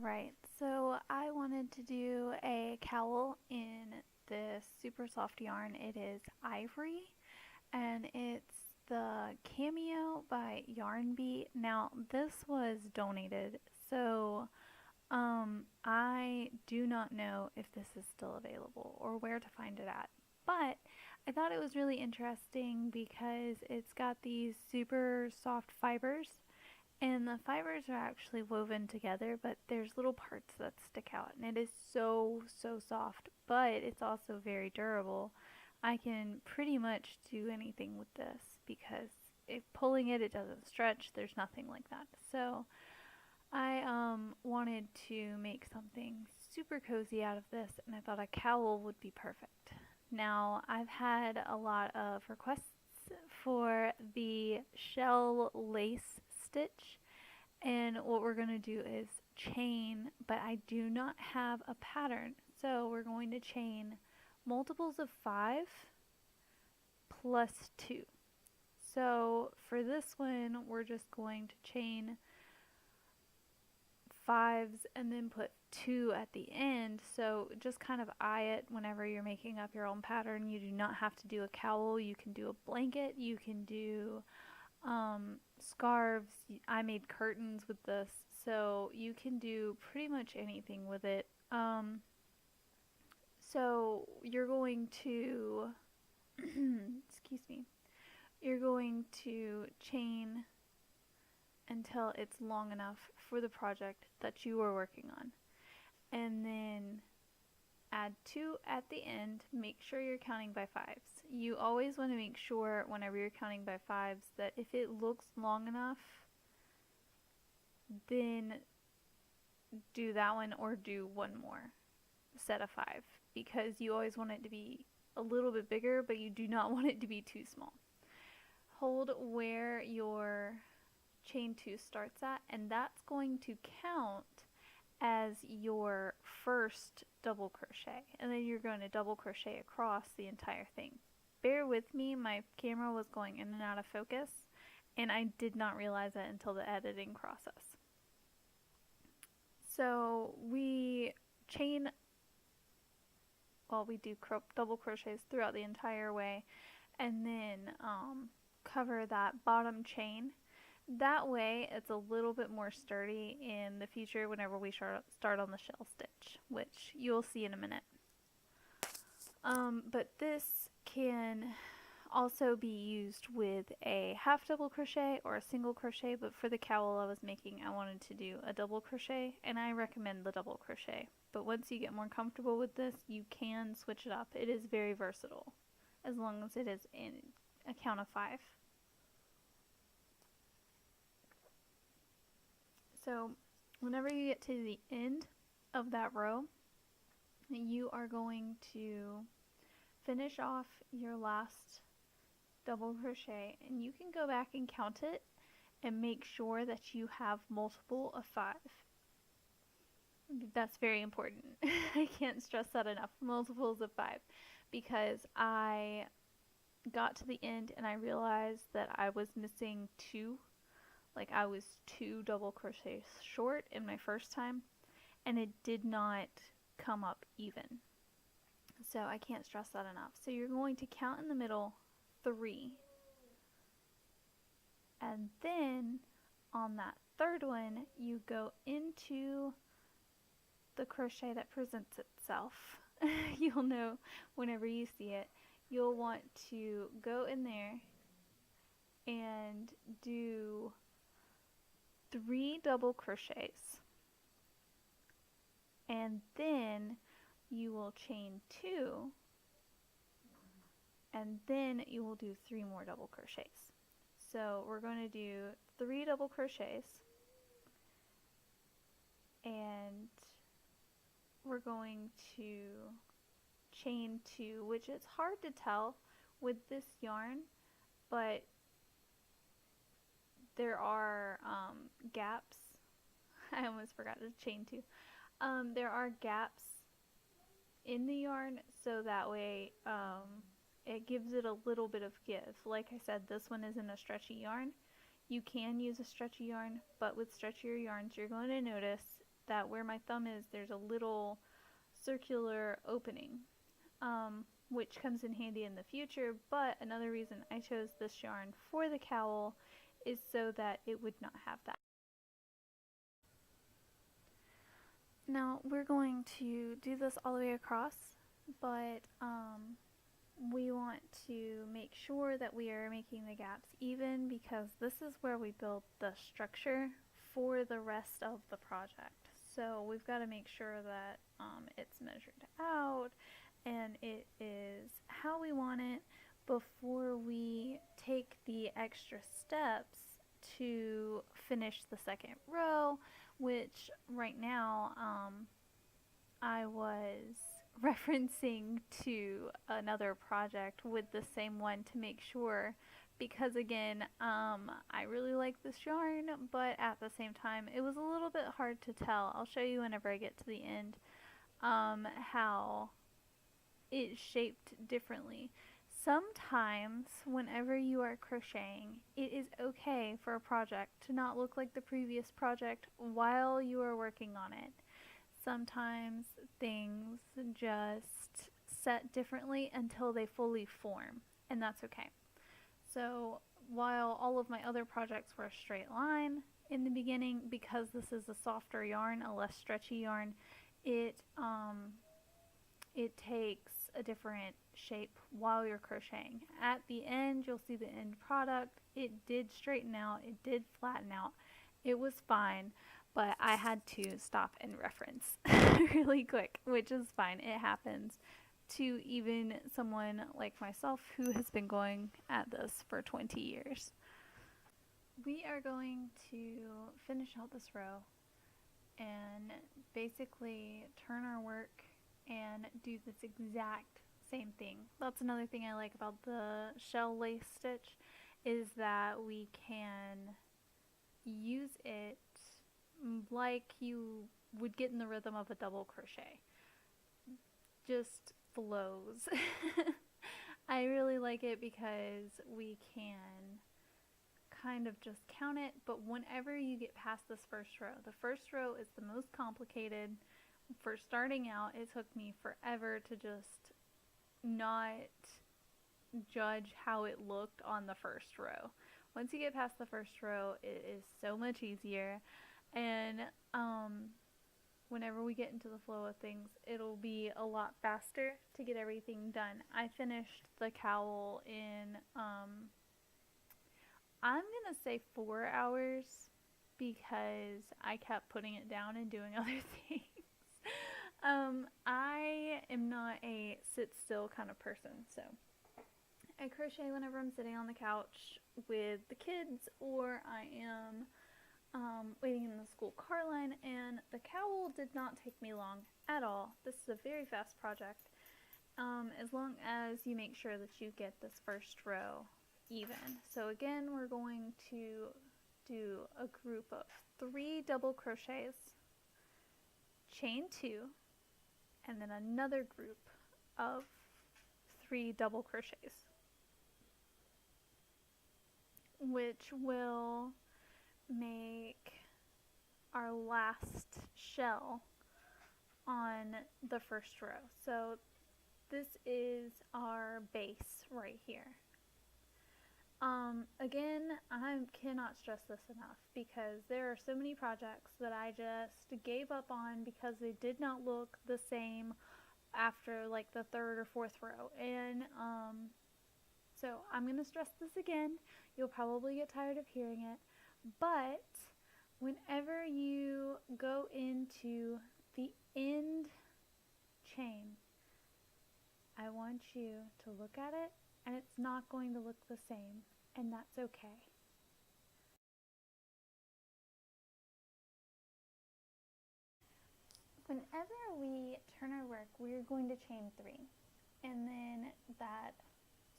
Alright, so I wanted to do a cowl in this super soft yarn. It is Ivory, and it's the Cameo by Yarn Beat. Now, this was donated, so I do not know if this is still available or where to find it at. But I thought it was really interesting because it's got these super soft fibers, and the fibers are actually woven together, but there's little parts that stick out, and it is so soft, but it's also very durable. I can pretty much do anything with this because if pulling it, it doesn't stretch. There's nothing like that. So I wanted to make something super cozy out of this, and I thought a cowl would be perfect. Now, I've had a lot of requests for the shell lace stitch, and what we're going to do is chain, but I do not have a pattern, so we're going to chain multiples of 5 plus 2. So for this one, we're just going to chain 5s and then put 2 at the end. So just kind of eye it whenever you're making up your own pattern. You do not have to do a cowl. You can do a blanket. You can do scarves. I made curtains with this, so you can do pretty much anything with it. So you're going to excuse me, you're going to chain until it's long enough for the project that you are working on, and then add 2 at the end. Make sure you're counting by 5s. You always want to make sure whenever you're counting by 5s that if it looks long enough, then do that one or do one more set of 5, because you always want it to be a little bit bigger, but you do not want it to be too small. Hold where your chain 2 starts at, and that's going to count as your first double crochet, and then you're going to double crochet across the entire thing. Bear with me, my camera was going in and out of focus, and I did not realize it until the editing process. So we chain, well, we do double crochets throughout the entire way, and then cover that bottom chain. That way it's a little bit more sturdy in the future whenever we start on the shell stitch, which you'll see in a minute. But this can also be used with a half double crochet or a single crochet, but for the cowl I was making, I wanted to do a double crochet, and I recommend the double crochet. But once you get more comfortable with this, you can switch it up. It is very versatile, as long as it is in a count of 5. So whenever you get to the end of that row, you are going to finish off your last double crochet, and you can go back and count it and make sure that you have multiple of 5. That's very important. I can't stress that enough. Multiples of 5, because I got to the end and I realized that I was missing 2. Like, I was 2 double crochets short in my first time, and it did not come up even. So I can't stress that enough. So you're going to count in the middle 3, and then on that third one you go into the crochet that presents itself. You'll know whenever you see it. You'll want to go in there and do 3 double crochets, and then you will chain 2, and then you will do 3 more double crochets. So we're going to do 3 double crochets, and we're going to chain 2, which is hard to tell with this yarn, but there are gaps. I almost forgot to chain 2. There are gaps in the yarn, so that way it gives it a little bit of give. Like I said, this one isn't a stretchy yarn. You can use a stretchy yarn, but with stretchier yarns you're going to notice that where my thumb is, there's a little circular opening, which comes in handy in the future. But another reason I chose this yarn for the cowl is so that it would not have that. Now we're going to do this all the way across, but we want to make sure that we are making the gaps even, because this is where we build the structure for the rest of the project. So we've got to make sure that it's measured out and it is how we want it before we take the extra steps to finish the second row, which right now I was referencing to another project with the same one to make sure, because again, I really like this yarn, but at the same time it was a little bit hard to tell. I'll show you whenever I get to the end how it shaped differently. Sometimes whenever you are crocheting, it is okay for a project to not look like the previous project while you are working on it. Sometimes things just set differently until they fully form, and that's okay. So while all of my other projects were a straight line in the beginning, because this is a softer yarn, a less stretchy yarn, it takes a different shape while you're crocheting. At the end, you'll see the end product. It did straighten out, it did flatten out, it was fine, but I had to stop and reference really quick, which is fine. It happens to even someone like myself who has been going at this for 20 years. We are going to finish out this row and basically turn our work and do this exact same thing. That's another thing I like about the shell lace stitch, is that we can use it like you would get in the rhythm of a double crochet. Just flows. I really like it because we can kind of just count it, but whenever you get past this first row, the first row is the most complicated. For starting out, it took me forever to just not judge how it looked on the first row. Once you get past the first row, it is so much easier, and whenever we get into the flow of things, it'll be a lot faster to get everything done. I finished the cowl in I'm gonna say 4 hours, because I kept putting it down and doing other things. I am not a sit still kind of person, so I crochet whenever I'm sitting on the couch with the kids, or I am waiting in the school car line. And the cowl did not take me long at all. This is a very fast project, as long as you make sure that you get this first row even. So again, we're going to do a group of 3 double crochets, chain 2, and then another group of 3 double crochets, which will make our last shell on the first row. So this is our base right here. Again, I cannot stress this enough, because there are so many projects that I just gave up on because they did not look the same after like the 3rd or 4th row. And so I'm going to stress this again. You'll probably get tired of hearing it, but whenever you go into the end chain, I want you to look at it, and it's not going to look the same, and that's okay. Whenever we turn our work, we're going to chain 3, and then that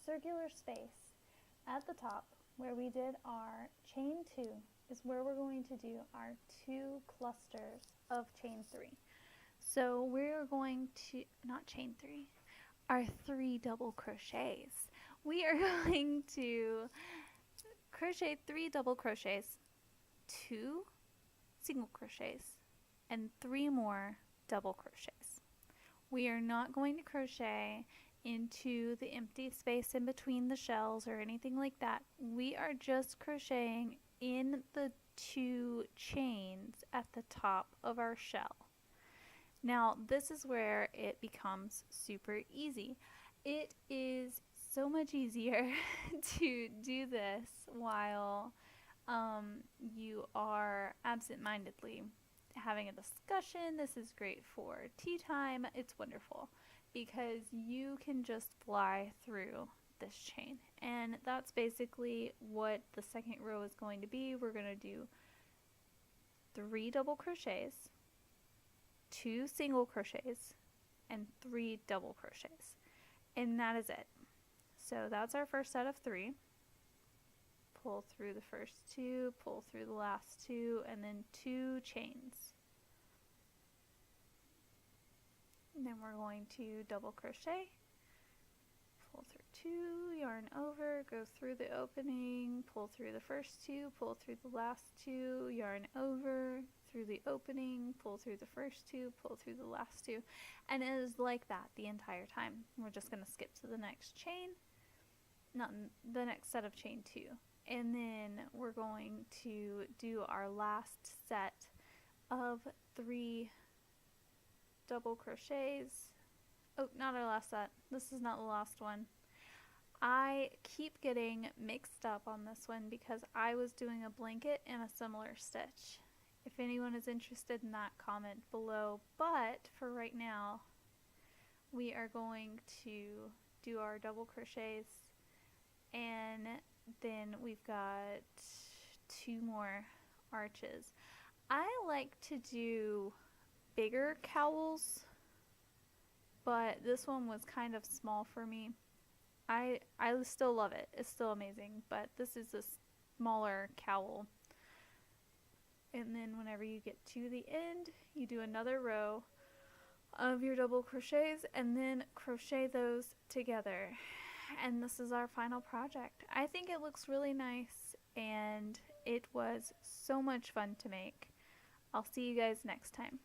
circular space at the top where we did our chain 2 is where we're going to do our 2 clusters of chain 3. So we're going to, not chain 3, our 3 double crochets. We are going to crochet 3 double crochets, 2 single crochets, and 3 more double crochets. We are not going to crochet into the empty space in between the shells or anything like that. We are just crocheting in the 2 chains at the top of our shell. Now this is where it becomes super easy. It is so much easier to do this while you are absent-mindedly having a discussion. This is great for tea time. It's wonderful because you can just fly through this chain, and that's basically what the second row is going to be. We're going to do 3 double crochets, 2 single crochets, and 3 double crochets, and that is it. So that's our first set of 3. Pull through the first 2, pull through the last 2, and then 2 chains. And then we're going to double crochet, pull through 2, yarn over, go through the opening, pull through the first 2, pull through the last 2, yarn over, through the opening, pull through the first 2, pull through the last 2, and it is like that the entire time. We're just going to skip to the next chain, not the next set of chain 2, and then we're going to do our last set of 3 double crochets. Oh, not our last set. This is not the last one. I keep getting mixed up on this one because I was doing a blanket and a similar stitch. If anyone is interested in that, comment below. But for right now, we are going to do our double crochets, and then we've got 2 more arches. I like to do bigger cowls, but this one was kind of small for me. I still love it. It's still amazing, but this is a smaller cowl. And then whenever you get to the end, you do another row of your double crochets and then crochet those together. And this is our final project. I think it looks really nice, and it was so much fun to make. I'll see you guys next time.